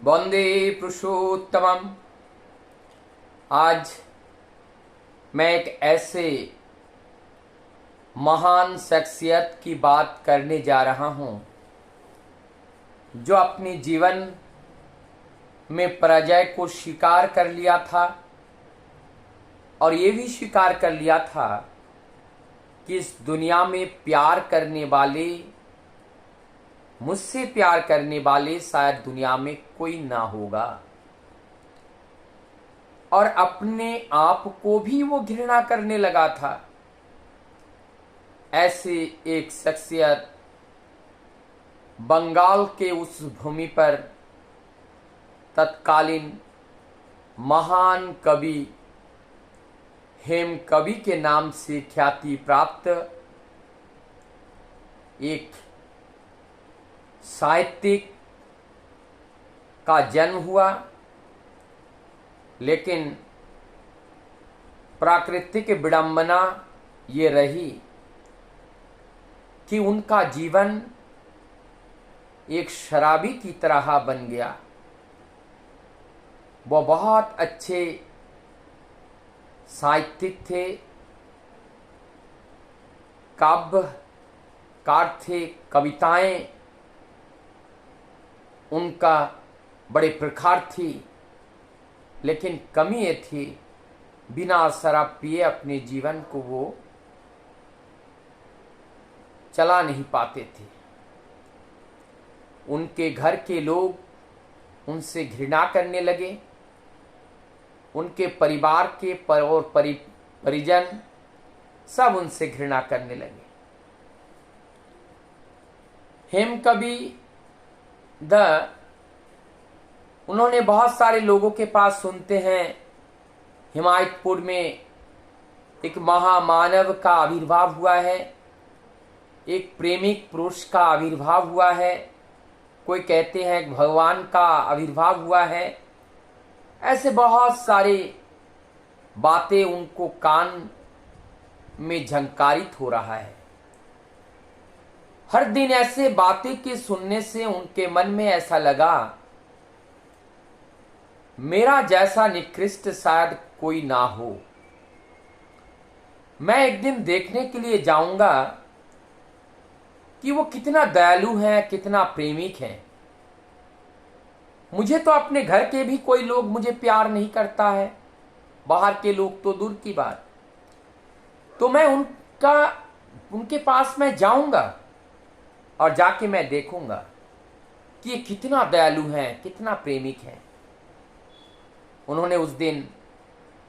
वंदे पुरुषोत्तमम। आज मैं एक ऐसे महान शख्सियत की बात करने जा रहा हूं जो अपने जीवन में पराजय को स्वीकार कर लिया था और ये भी स्वीकार कर लिया था कि इस दुनिया में प्यार करने वाले, मुझसे प्यार करने वाले शायद दुनिया में कोई ना होगा। और अपने आप को भी वो घृणा करने लगा था। ऐसे एक शख्सियत बंगाल के उस भूमि पर तत्कालीन महान कवि हेम कवि के नाम से ख्याति प्राप्त एक साहित्यिक का जन्म हुआ। लेकिन प्राकृतिक विडंबना ये रही कि उनका जीवन एक शराबी की तरह बन गया। वो बहुत अच्छे साहित्यिक थे, काव्यकार थे, कविताएं उनका बड़े प्रखर थी। लेकिन कमी ये थी, बिना शराब पिए अपने जीवन को वो चला नहीं पाते थे। उनके घर के लोग उनसे घृणा करने लगे। उनके परिवार के परिजन सब उनसे घृणा करने लगे। हेम कवि उन्होंने बहुत सारे लोगों के पास सुनते हैं हिमायतपुर में एक महामानव का आविर्भाव हुआ है, एक प्रेमिक पुरुष का आविर्भाव हुआ है, कोई कहते हैं भगवान का आविर्भाव हुआ है। ऐसे बहुत सारे बातें उनको कान में झंकारित हो रहा है। हर दिन ऐसे बातें के सुनने से उनके मन में ऐसा लगा, मेरा जैसा निकृष्ट शायद कोई ना हो। मैं एक दिन देखने के लिए जाऊंगा कि वो कितना दयालु है, कितना प्रेमिक है। मुझे तो अपने घर के भी कोई लोग मुझे प्यार नहीं करता है, बाहर के लोग तो दूर की बात। तो मैं उनके पास मैं जाऊंगा और जाके मैं देखूंगा कि ये कितना दयालु है, कितना प्रेमिक है। उन्होंने उस दिन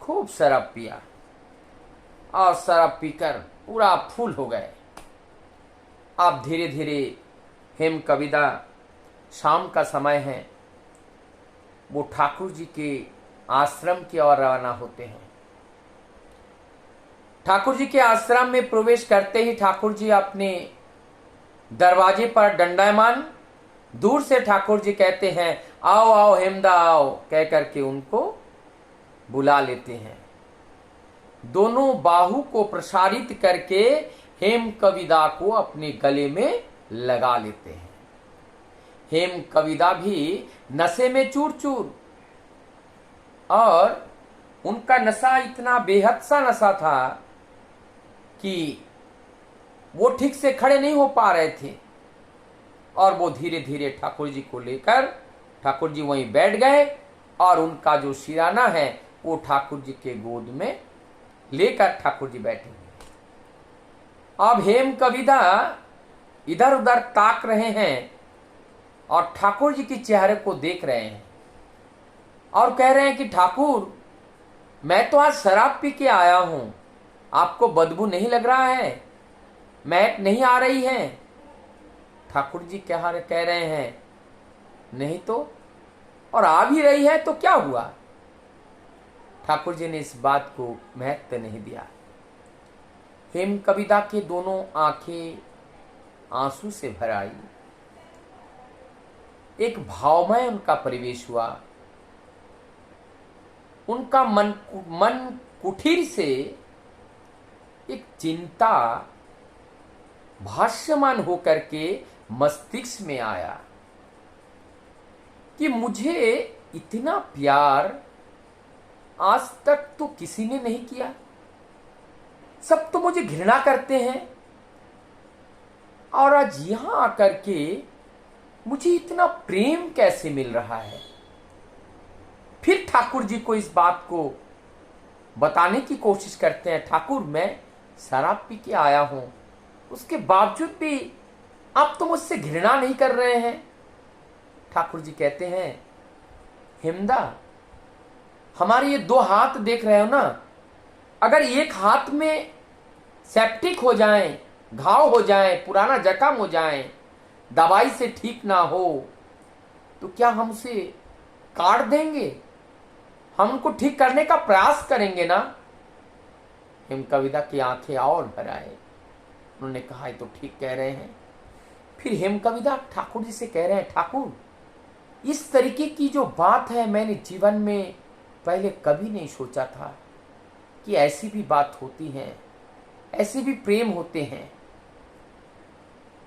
खूब शराब पिया और शराब पीकर पूरा फूल हो गए। अब धीरे धीरे हेम कविदा, शाम का समय है, वो ठाकुर जी के आश्रम की ओर रवाना होते हैं। ठाकुर जी के आश्रम में प्रवेश करते ही ठाकुर जी अपने दरवाजे पर दंडायमान, दूर से ठाकुर जी कहते हैं, आओ आओ हेमदा आओ, कह करके उनको बुला लेते हैं। दोनों बाहु को प्रसारित करके हेम कविदा को अपने गले में लगा लेते हैं। हेम कविदा भी नशे में चूर चूर, और उनका नशा इतना बेहद सा नशा था कि वो ठीक से खड़े नहीं हो पा रहे थे। और वो धीरे धीरे ठाकुर जी को लेकर, ठाकुर जी वहीं बैठ गए और उनका जो सिराना है वो ठाकुर जी के गोद में लेकर ठाकुर जी बैठे हुए। अब हेम कविदा इधर उधर ताक रहे हैं और ठाकुर जी के चेहरे को देख रहे हैं और कह रहे हैं कि ठाकुर, मैं तो आज शराब पी के आया हूं, आपको बदबू नहीं लग रहा है, महक नहीं आ रही है? ठाकुर जी कह रहे हैं, नहीं तो, और आ भी रही है तो क्या हुआ? ठाकुर जी ने इस बात को महत्व नहीं दिया। हेम कविदा के दोनों आंखें आंसू से भर आई। एक भावमय उनका परिवेश हुआ। उनका मन कुटीर से एक चिंता भाष्यमान होकर के मस्तिष्क में आया। कि मुझे इतना प्यार आज तक तो किसी ने नहीं किया, सब तो मुझे घृणा करते हैं, और आज यहां आकर के मुझे इतना प्रेम कैसे मिल रहा है। फिर ठाकुर जी को इस बात को बताने की कोशिश करते हैं, ठाकुर मैं शराब पी के आया हूं, उसके बावजूद भी आप तो मुझसे घृणा नहीं कर रहे हैं। ठाकुर जी कहते हैं, हिमदा हमारे ये दो हाथ देख रहे हो ना, अगर एक हाथ में सेप्टिक हो जाए, घाव हो जाए, पुराना जख्म हो जाए, दवाई से ठीक ना हो, तो क्या हम उसे काट देंगे? हम उनको ठीक करने का प्रयास करेंगे ना। हेमकविदा की आंखें और भर आए। उन्होंने कहा, ये तो ठीक कह रहे हैं। फिर हेमकविदा ठाकुर जी से कह रहे हैं, ठाकुर इस तरीके की जो बात है मैंने जीवन में पहले कभी नहीं सोचा था कि ऐसी भी बात होती है, ऐसे भी प्रेम होते हैं।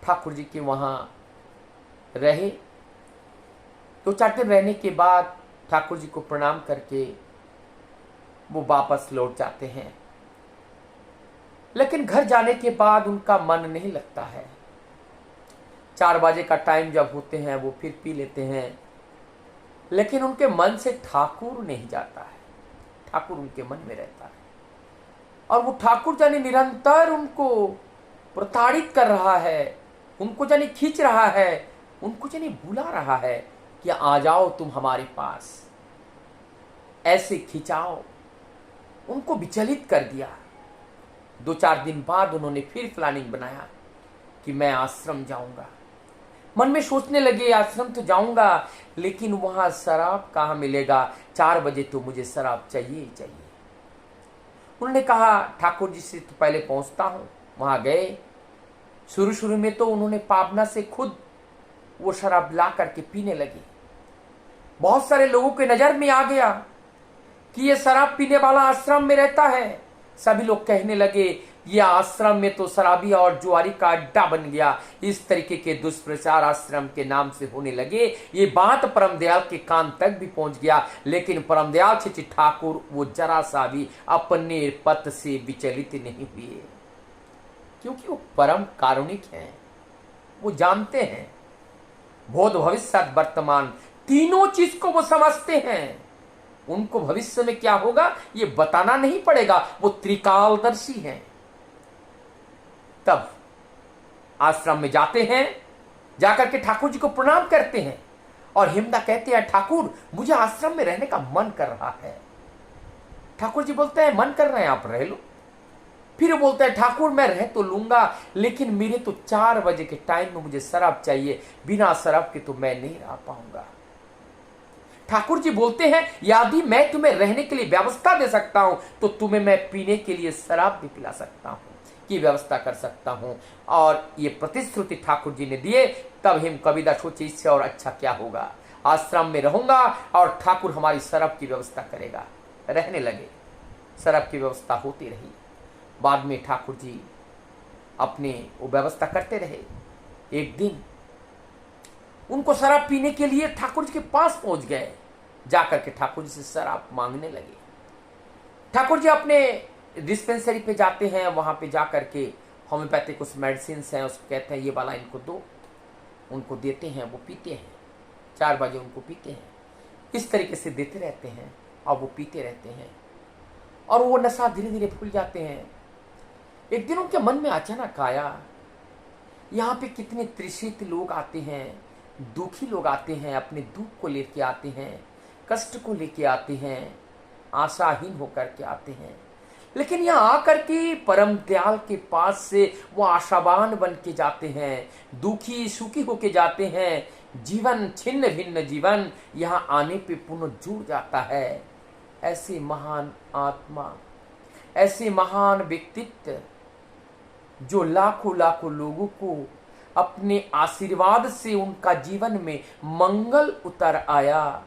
ठाकुर जी के वहां रहे, 2-4 दिन रहने के बाद ठाकुर जी को प्रणाम करके वो वापस लौट जाते हैं। लेकिन घर जाने के बाद उनका मन नहीं लगता है। 4 बजे का टाइम जब होते हैं वो फिर पी लेते हैं, लेकिन उनके मन से ठाकुर नहीं जाता है, ठाकुर उनके मन में रहता है। और वो ठाकुर जाने निरंतर उनको प्रताड़ित कर रहा है, उनको जाने खींच रहा है, उनको जाने बुला रहा है कि आ जाओ तुम हमारे पास। ऐसे खिंचाओ, उनको विचलित कर दिया। 2-4 दिन बाद उन्होंने फिर प्लानिंग बनाया कि मैं आश्रम जाऊंगा। मन में सोचने लगे, आश्रम तो जाऊंगा, लेकिन वहां शराब कहां मिलेगा, 4 बजे तो मुझे शराब चाहिए ही चाहिए। उन्होंने कहा, ठाकुर जी से तो पहले पहुंचता हूं। वहां गए। शुरू में तो उन्होंने पावना से खुद वो शराब ला करके पीने लगे। बहुत सारे लोगों के नजर में आ गया कि ये शराब पीने वाला आश्रम में रहता है। सभी लोग कहने लगे, ये आश्रम में तो शराबी और जुआरी का अड्डा बन गया। इस तरीके के दुष्प्रचार आश्रम के नाम से होने लगे। ये बात परमदयाल के कान तक भी पहुंच गया, लेकिन परमदयाल छिछि ठाकुर वो जरा सा भी अपने पथ से विचलित नहीं हुए, क्योंकि वो परम कारुणिक हैं। वो जानते हैं, भूत भविष्य वर्तमान तीनों चीज को वो समझते हैं। उनको भविष्य में क्या होगा ये बताना नहीं पड़ेगा, वो त्रिकालदर्शी हैं। तब आश्रम में जाते हैं, जाकर के ठाकुर जी को प्रणाम करते हैं। और हिमदा कहते हैं, ठाकुर मुझे आश्रम में रहने का मन कर रहा है। ठाकुर जी बोलते हैं, मन कर रहे हैं, आप रह लो। फिर बोलते हैं, ठाकुर मैं रह तो लूंगा, लेकिन मेरे तो 4 बजे के टाइम में मुझे शराब चाहिए, बिना शराब के तो मैं नहीं रह पाऊंगा। ठाकुर जी बोलते हैं, यदि मैं तुम्हें रहने के लिए व्यवस्था दे सकता हूं तो तुम्हें मैं पीने के लिए शराब भी पिला सकता हूं, की व्यवस्था कर सकता हूं। और ये प्रतिश्रुति ठाकुर जी ने दिए। तब हेमकविदा सोचे, इससे और अच्छा क्या होगा, आश्रम में रहूंगा और ठाकुर हमारी शराब की व्यवस्था करेगा। रहने लगे, शराब की व्यवस्था होती रही। बाद में ठाकुर जी अपने वो व्यवस्था करते रहे। एक दिन उनको शराब पीने के लिए ठाकुर जी के पास पहुंच गए। जाकर के ठाकुर जी से शराब मांगने लगे। ठाकुर जी अपने डिस्पेंसरी पे जाते हैं, वहां पे जाकर के होम्योपैथिक कुछ मेडिसिन हैं, उसको कहते हैं ये वाला इनको दो, उनको देते हैं, वो पीते हैं। 4 बजे उनको पीते हैं। इस तरीके से देते रहते हैं और वो पीते रहते हैं, और वो नशा धीरे धीरे भूल जाते हैं। एक दिन उनके मन में अचानक आया, यहाँ पे कितने त्रिषित लोग आते हैं, दुखी लोग आते हैं, अपने दुख को लेके आते हैं, कष्ट को लेके आते हैं, आशाहीन होकर के आते हैं, लेकिन यहाँ आकर के परम दयाल के पास से वो आशावान बन के जाते हैं, दुखी सुखी होके जाते हैं। जीवन छिन्न भिन्न जीवन यहाँ आने पे पुनः जुड़ जाता है। ऐसे महान आत्मा, ऐसे महान व्यक्तित्व जो लाखों लाखों लोगों को अपने आशीर्वाद से उनका जीवन में मंगल उतर आया,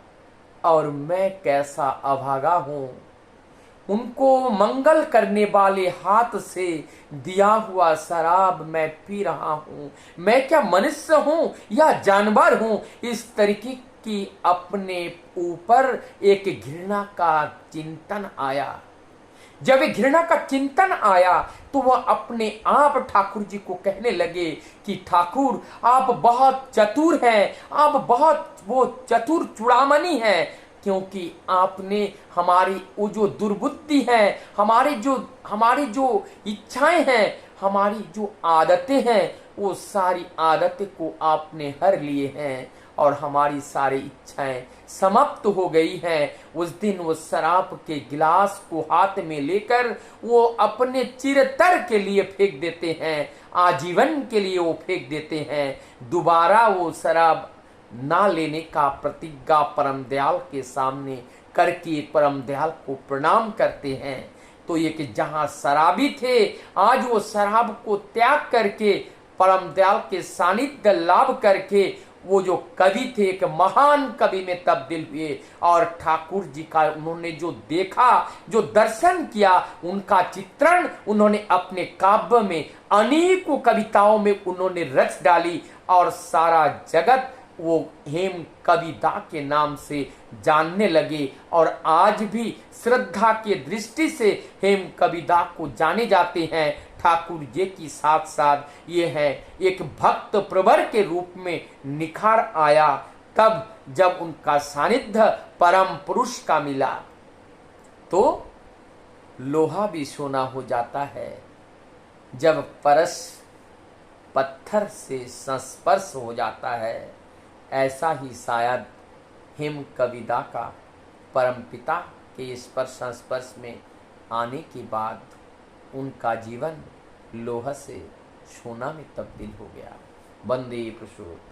और मैं कैसा अभागा हूं, उनको मंगल करने वाले हाथ से दिया हुआ शराब मैं पी रहा हूं। मैं क्या मनुष्य हूं या जानवर हूं? इस तरीके कि अपने ऊपर एक घृणा का चिंतन आया। जब ये घृणा का चिंतन आया तो वह अपने आप ठाकुर जी को कहने लगे कि ठाकुर आप बहुत चतुर हैं, आप बहुत वो चतुर चूड़ामणि हैं, क्योंकि आपने हमारी वो जो दुर्बुद्धि है, हमारी जो इच्छाएं हैं, हमारी जो आदतें हैं, वो सारी आदतें को आपने हर लिए हैं और हमारी सारी इच्छाएं समाप्त हो गई हैं। उस दिन वो शराब के गिलास को हाथ में लेकर वो अपने चिरतर के लिए फेंक देते हैं, आजीवन के लिए वो फेंक देते हैं। दोबारा वो शराब ना लेने का प्रतिज्ञा परम दयाल के सामने करके परम दयाल को प्रणाम करते हैं। तो ये कि जहां शराबी थे, आज वो शराब को त्याग करके परम दयाल के सानिध्य लाभ करके वो जो कवि थे एक महान कवि में तब्दील हुए और ठाकुर जी का उन्होंने जो देखा, जो दर्शन किया, उनका चित्रण उन्होंने अपने काव्य में अनेकों कविताओं में उन्होंने रच डाली और सारा जगत वो हेम कविता के नाम से जानने लगे। और आज भी श्रद्धा के दृष्टि से हेम कविता को जाने जाते हैं। ठाकुर जी की साथ साथ ये है एक भक्त प्रवर के रूप में निखार आया तब जब उनका सानिध्य परम पुरुष का मिला। तो लोहा भी सोना हो जाता है जब परस पत्थर से संस्पर्श हो जाता है। ऐसा ही शायद हेम कविता का परम पिता के स्पर्श संस्पर्श में आने के बाद उनका जीवन लोहा से सोना में तब्दील हो गया। वंदे पुरुषोत्तम।